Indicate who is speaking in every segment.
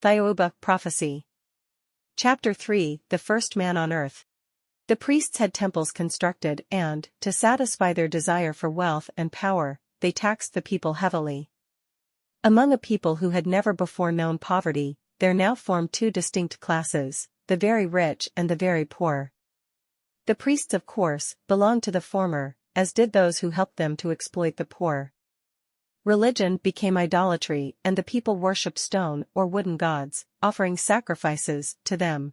Speaker 1: Thiaoouba Prophecy Chapter 3 The First Man on Earth. The priests had temples constructed and, to satisfy their desire for wealth and power, they taxed the people heavily. Among a people who had never before known poverty, there now formed two distinct classes, the very rich and the very poor. The priests, of course, belonged to the former, as did those who helped them to exploit the poor. Religion became idolatry, and the people worshipped stone or wooden gods, offering sacrifices to them.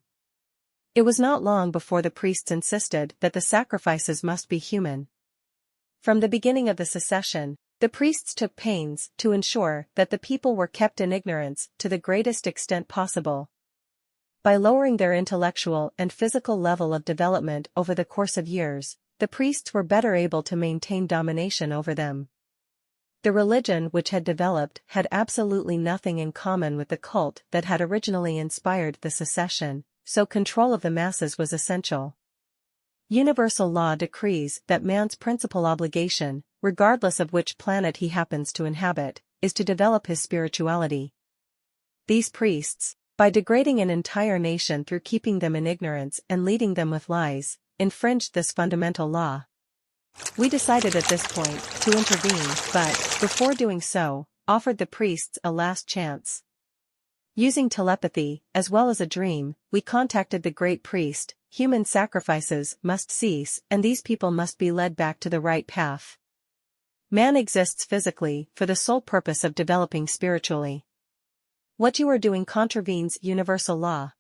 Speaker 1: It was not long before the priests insisted that the sacrifices must be human. From the beginning of the secession, the priests took pains to ensure that the people were kept in ignorance to the greatest extent possible. By lowering their intellectual and physical level of development over the course of years, the priests were better able to maintain domination over them. The religion which had developed had absolutely nothing in common with the cult that had originally inspired the secession, so control of the masses was essential. Universal law decrees that man's principal obligation, regardless of which planet he happens to inhabit, is to develop his spirituality. These priests, by degrading an entire nation through keeping them in ignorance and leading them with lies, infringed this fundamental law. We decided at this point to intervene, but, before doing so, offered the priests a last chance. Using telepathy, as well as a dream, we contacted the great priest. Human sacrifices must cease and these people must be led back to the right path. Man exists physically for the sole purpose of developing spiritually. What you are doing contravenes universal law.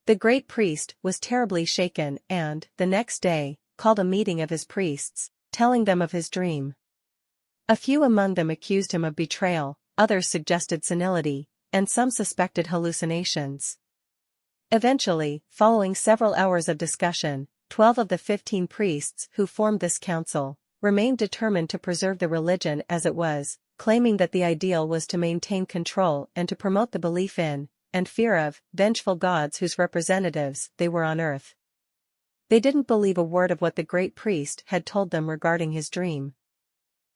Speaker 1: The great priest was terribly shaken and, the next day, called a meeting of his priests, telling them of his dream. A few among them accused him of betrayal, others suggested senility, and some suspected hallucinations. Eventually, following several hours of discussion, 12 of the 15 priests who formed this council remained determined to preserve the religion as it was, claiming that the ideal was to maintain control and to promote the belief in, and fear of, vengeful gods whose representatives they were on earth. They didn't believe a word of what the great priest had told them regarding his dream.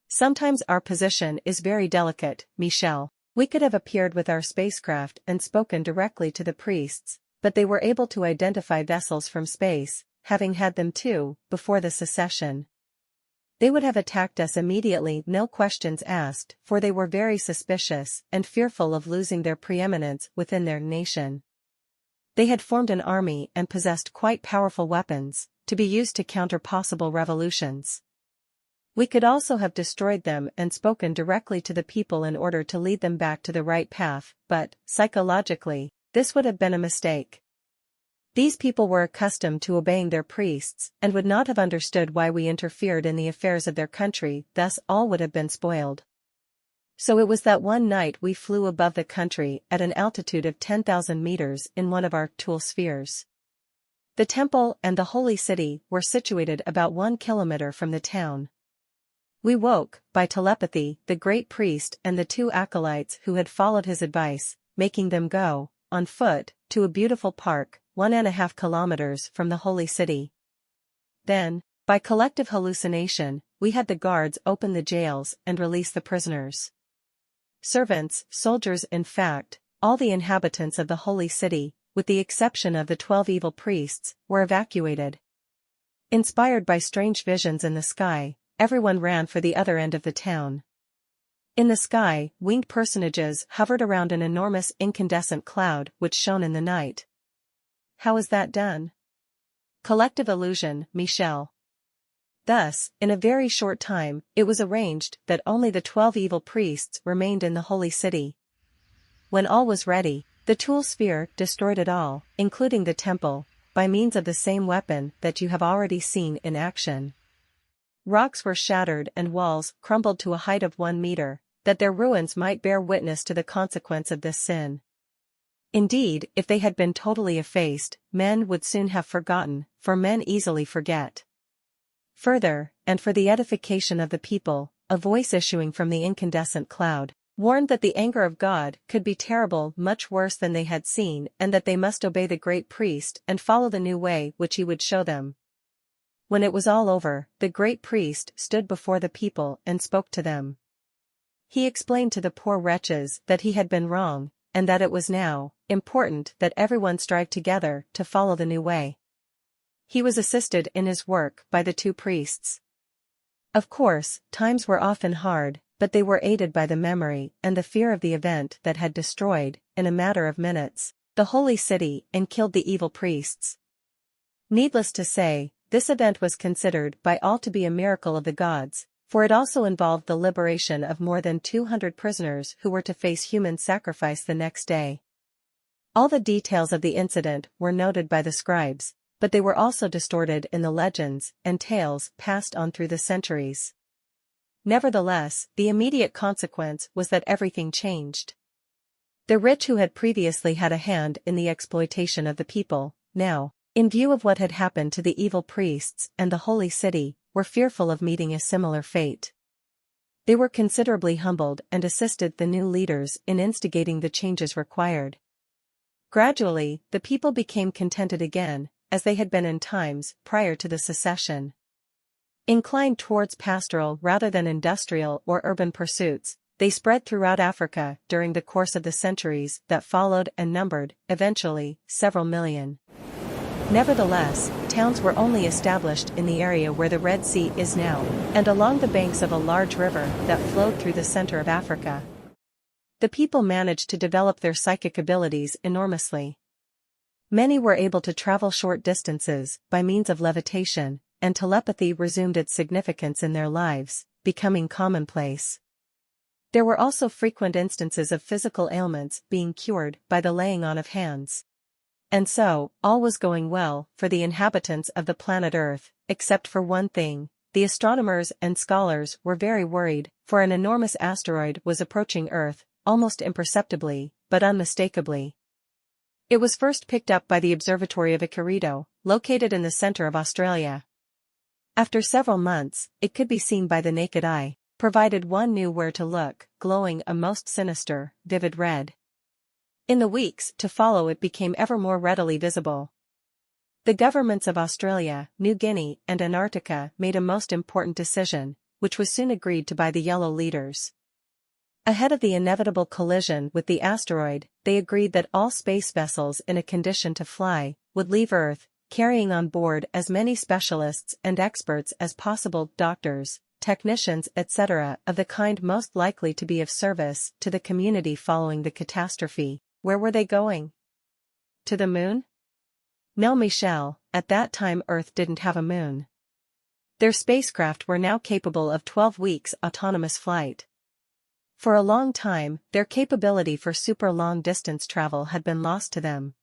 Speaker 1: Sometimes our position is very delicate, Michel. We could have appeared with our spacecraft and spoken directly to the priests, but they were able to identify vessels from space, having had them too, before the secession. They would have attacked us immediately, no questions asked, for they were very suspicious and fearful of losing their preeminence within their nation. They had formed an army and possessed quite powerful weapons, to be used to counter possible revolutions. We could also have destroyed them and spoken directly to the people in order to lead them back to the right path, but, psychologically, this would have been a mistake. These people were accustomed to obeying their priests and would not have understood why we interfered in the affairs of their country, thus all would have been spoiled. So it was that one night we flew above the country at an altitude of 10,000 meters in one of our tool spheres. The temple and the holy city were situated about 1 kilometer from the town. We woke, by telepathy, the great priest and the 2 acolytes who had followed his advice, making them go, on foot, to a beautiful park, 1.5 kilometers from the holy city. Then, by collective hallucination, we had the guards open the jails and release the prisoners. Servants, soldiers, in fact, all the inhabitants of the holy city, with the exception of the 12 evil priests, were evacuated. Inspired by strange visions in the sky, everyone ran for the other end of the town. In the sky, winged personages hovered around an enormous incandescent cloud which shone in the night. How is that done? Collective illusion, Michel. Thus, in a very short time, it was arranged that only the 12 evil priests remained in the holy city. When all was ready, the tool sphere destroyed it all, including the temple, by means of the same weapon that you have already seen in action. Rocks were shattered and walls crumbled to a height of 1 meter, that their ruins might bear witness to the consequence of this sin. Indeed, if they had been totally effaced, men would soon have forgotten, for men easily forget. Further, and for the edification of the people, a voice issuing from the incandescent cloud warned that the anger of God could be terrible, much worse than they had seen, and that they must obey the great priest and follow the new way which he would show them. When it was all over, the great priest stood before the people and spoke to them. He explained to the poor wretches that he had been wrong, and that it was now important that everyone strive together to follow the new way. He was assisted in his work by the two priests. Of course, times were often hard, but they were aided by the memory and the fear of the event that had destroyed, in a matter of minutes, the holy city and killed the evil priests. Needless to say, this event was considered by all to be a miracle of the gods, for it also involved the liberation of more than 200 prisoners who were to face human sacrifice the next day. All the details of the incident were noted by the scribes, but they were also distorted in the legends and tales passed on through the centuries. Nevertheless, the immediate consequence was that everything changed. The rich who had previously had a hand in the exploitation of the people, now, in view of what had happened to the evil priests and the holy city, were fearful of meeting a similar fate. They were considerably humbled and assisted the new leaders in instigating the changes required. Gradually, the people became contented again, as they had been in times prior to the secession. Inclined towards pastoral rather than industrial or urban pursuits, they spread throughout Africa during the course of the centuries that followed and numbered, eventually, several million. Nevertheless, towns were only established in the area where the Red Sea is now, and along the banks of a large river that flowed through the center of Africa. The people managed to develop their psychic abilities enormously. Many were able to travel short distances by means of levitation, and telepathy resumed its significance in their lives, becoming commonplace. There were also frequent instances of physical ailments being cured by the laying on of hands. And so, all was going well for the inhabitants of the planet Earth, except for one thing. The astronomers and scholars were very worried, for an enormous asteroid was approaching Earth, almost imperceptibly, but unmistakably. It was first picked up by the observatory of Icarito, located in the center of Australia. After several months, it could be seen by the naked eye, provided one knew where to look, glowing a most sinister, vivid red. In the weeks to follow it became ever more readily visible. The governments of Australia, New Guinea and Antarctica made a most important decision, which was soon agreed to by the yellow leaders. Ahead of the inevitable collision with the asteroid, they agreed that all space vessels in a condition to fly would leave Earth, carrying on board as many specialists and experts as possible, doctors, technicians, etc., of the kind most likely to be of service to the community following the catastrophe. Where were they going? To the moon? No, Michel, at that time Earth didn't have a moon. Their spacecraft were now capable of 12 weeks autonomous flight. For a long time, their capability for super long-distance travel had been lost to them.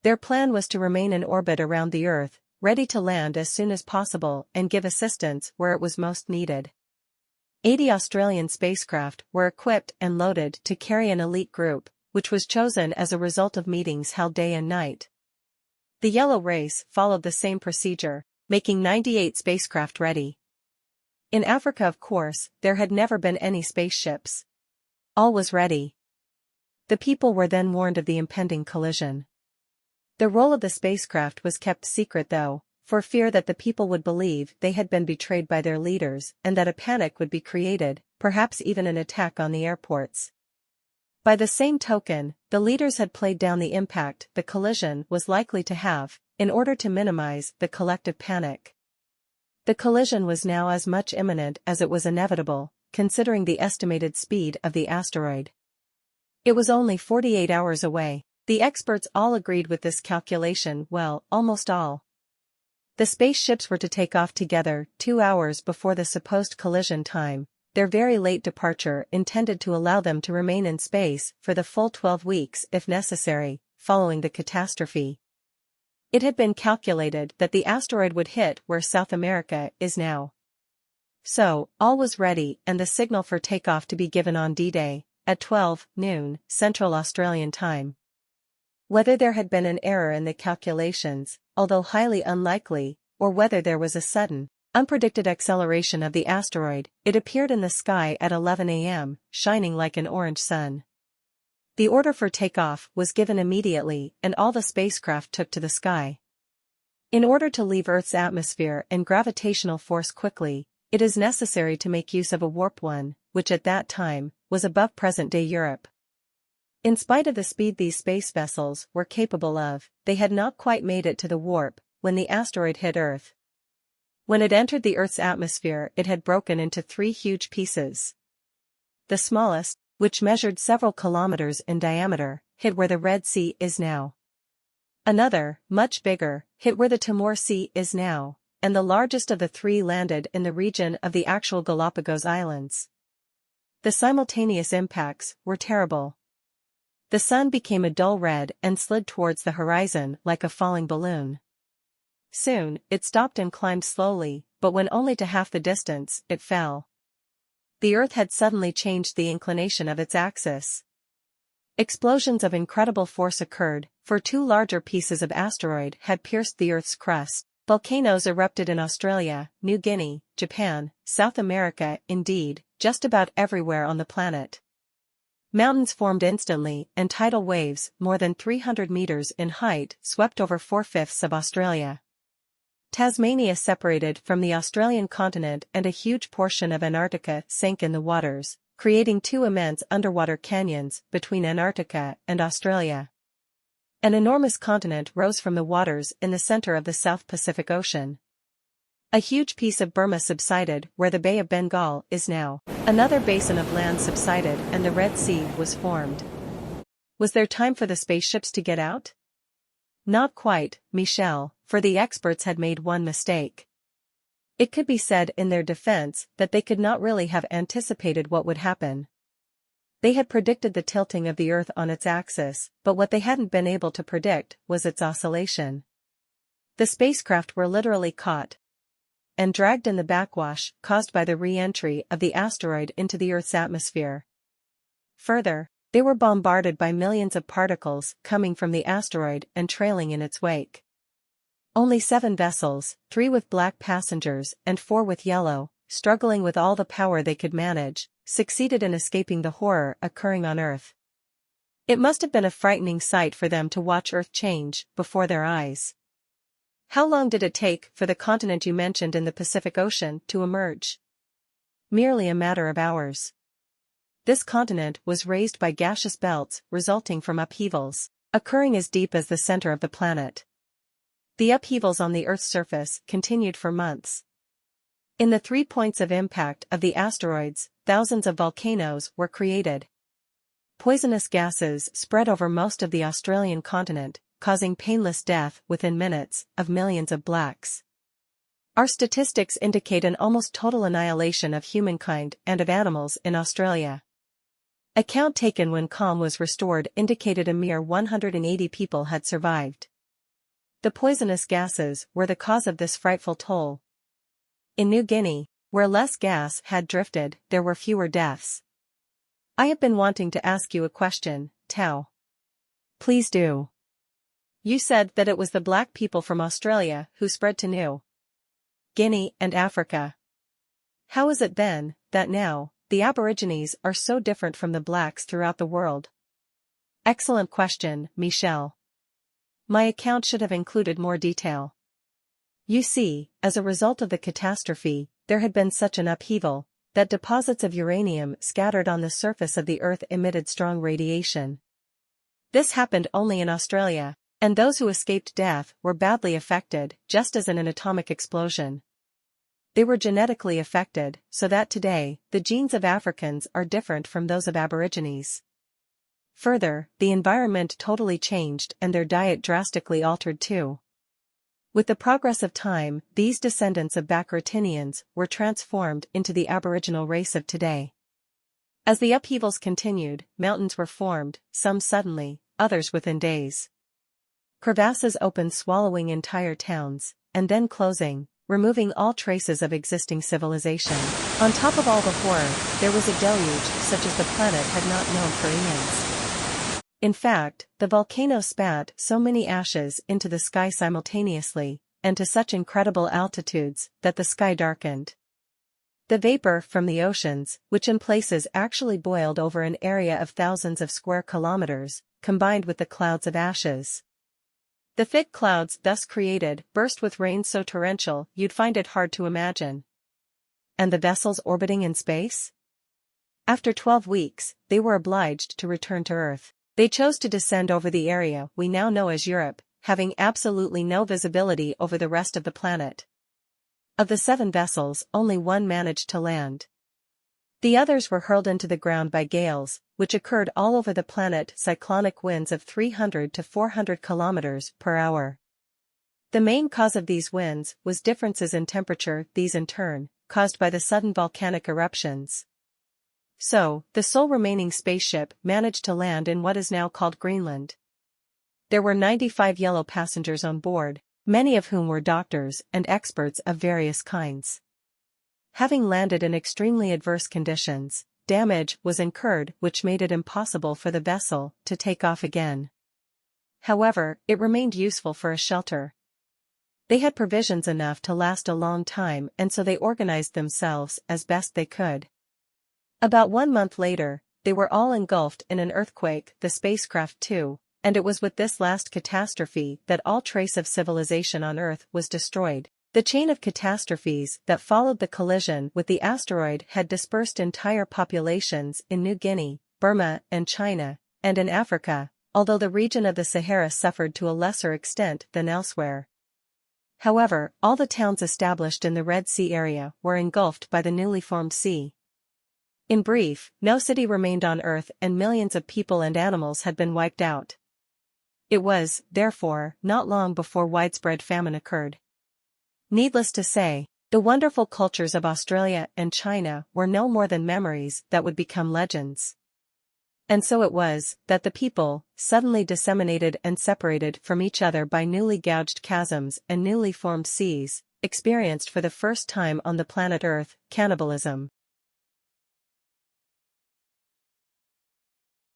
Speaker 1: Their plan was to remain in orbit around the Earth, ready to land as soon as possible and give assistance where it was most needed. 80 Australian spacecraft were equipped and loaded to carry an elite group, which was chosen as a result of meetings held day and night. The Yellow Race followed the same procedure, making 98 spacecraft ready. In Africa, of course, there had never been any spaceships. All was ready. The people were then warned of the impending collision. The role of the spacecraft was kept secret though, for fear that the people would believe they had been betrayed by their leaders and that a panic would be created, perhaps even an attack on the airports. By the same token, the leaders had played down the impact the collision was likely to have, in order to minimize the collective panic. The collision was now as much imminent as it was inevitable, considering the estimated speed of the asteroid. It was only 48 hours away. The experts all agreed with this calculation, well, almost all. The spaceships were to take off together 2 hours before the supposed collision time. Their very late departure intended to allow them to remain in space for the full 12 weeks if necessary, following the catastrophe. It had been calculated that the asteroid would hit where South America is now. So, all was ready and the signal for takeoff to be given on D-Day, at 12 noon, Central Australian Time. Whether there had been an error in the calculations, although highly unlikely, or whether there was a sudden, unpredicted acceleration of the asteroid, it appeared in the sky at 11 a.m., shining like an orange sun. The order for takeoff was given immediately and all the spacecraft took to the sky. In order to leave Earth's atmosphere and gravitational force quickly, it is necessary to make use of a warp-1, which at that time, was above present-day Europe. In spite of the speed these space vessels were capable of, they had not quite made it to the warp when the asteroid hit Earth. When it entered the Earth's atmosphere, it had broken into 3 huge pieces. The smallest, which measured several kilometers in diameter, hit where the Red Sea is now. Another, much bigger, hit where the Timor Sea is now, and the largest of the 3 landed in the region of the actual Galapagos Islands. The simultaneous impacts were terrible. The sun became a dull red and slid towards the horizon like a falling balloon. Soon, it stopped and climbed slowly, but when only to half the distance, it fell. The Earth had suddenly changed the inclination of its axis. Explosions of incredible force occurred, for 2 larger pieces of asteroid had pierced the Earth's crust. Volcanoes erupted in Australia, New Guinea, Japan, South America, indeed, just about everywhere on the planet. Mountains formed instantly, and tidal waves, more than 300 meters in height, swept over 4/5 of Australia. Tasmania separated from the Australian continent, and a huge portion of Antarctica sank in the waters, creating 2 immense underwater canyons between Antarctica and Australia. An enormous continent rose from the waters in the center of the South Pacific Ocean. A huge piece of Burma subsided where the Bay of Bengal is now. Another basin of land subsided and the Red Sea was formed. Was there time for the spaceships to get out? Not quite, Michel, for the experts had made one mistake. It could be said in their defense that they could not really have anticipated what would happen. They had predicted the tilting of the Earth on its axis, but what they hadn't been able to predict was its oscillation. The spacecraft were literally caught and dragged in the backwash caused by the re-entry of the asteroid into the Earth's atmosphere. Further, they were bombarded by millions of particles coming from the asteroid and trailing in its wake. Only 7 vessels, 3 with black passengers and 4 with yellow, struggling with all the power they could manage, succeeded in escaping the horror occurring on Earth. It must have been a frightening sight for them to watch Earth change before their eyes. How long did it take for the continent you mentioned in the Pacific Ocean to emerge? Merely a matter of hours. This continent was raised by gaseous belts resulting from upheavals, occurring as deep as the center of the planet. The upheavals on the Earth's surface continued for months. In the 3 points of impact of the asteroids, thousands of volcanoes were created. Poisonous gases spread over most of the Australian continent, causing painless death within minutes of millions of blacks. Our statistics indicate an almost total annihilation of humankind and of animals in Australia. A count taken when calm was restored indicated a mere 180 people had survived. The poisonous gases were the cause of this frightful toll. In New Guinea, where less gas had drifted, there were fewer deaths. I have been wanting to ask you a question, Tao. Please do. You said that it was the black people from Australia who spread to New Guinea and Africa. How is it then that now, the Aborigines are so different from the blacks throughout the world? Excellent question, Michel. My account should have included more detail. You see, as a result of the catastrophe, there had been such an upheaval, that deposits of uranium scattered on the surface of the Earth emitted strong radiation. This happened only in Australia, and those who escaped death were badly affected, just as in an atomic explosion. They were genetically affected, so that today, the genes of Africans are different from those of Aborigines. Further, the environment totally changed and their diet drastically altered too. With the progress of time, these descendants of Backwardtinians were transformed into the Aboriginal race of today. As the upheavals continued, mountains were formed, some suddenly, others within days. Crevasses opened, swallowing entire towns, and then closing, removing all traces of existing civilization. On top of all the horror, there was a deluge such as the planet had not known for eons. In fact, the volcano spat so many ashes into the sky simultaneously, and to such incredible altitudes, that the sky darkened. The vapor from the oceans, which in places actually boiled over an area of thousands of square kilometers, combined with the clouds of ashes. The thick clouds thus created burst with rain so torrential you'd find it hard to imagine. And the vessels orbiting in space? After 12 weeks, they were obliged to return to Earth. They chose to descend over the area we now know as Europe, having absolutely no visibility over the rest of the planet. Of the 7 vessels, only one managed to land. The others were hurled into the ground by gales, which occurred all over the planet, cyclonic winds of 300 to 400 kilometers per hour. The main cause of these winds was differences in temperature, these in turn, caused by the sudden volcanic eruptions. So, the sole remaining spaceship managed to land in what is now called Greenland. There were 95 yellow passengers on board, many of whom were doctors and experts of various kinds. Having landed in extremely adverse conditions, damage was incurred which made it impossible for the vessel to take off again. However, it remained useful for a shelter. They had provisions enough to last a long time, and so they organized themselves as best they could. About 1 month later, they were all engulfed in an earthquake, the spacecraft too, and it was with this last catastrophe that all trace of civilization on Earth was destroyed. The chain of catastrophes that followed the collision with the asteroid had dispersed entire populations in New Guinea, Burma, and China, and in Africa, although the region of the Sahara suffered to a lesser extent than elsewhere. However, all the towns established in the Red Sea area were engulfed by the newly formed sea. In brief, no city remained on Earth and millions of people and animals had been wiped out. It was, therefore, not long before widespread famine occurred. Needless to say, the wonderful cultures of Australia and China were no more than memories that would become legends. And so it was that the people, suddenly disseminated and separated from each other by newly gouged chasms and newly formed seas, experienced for the first time on the planet Earth, cannibalism.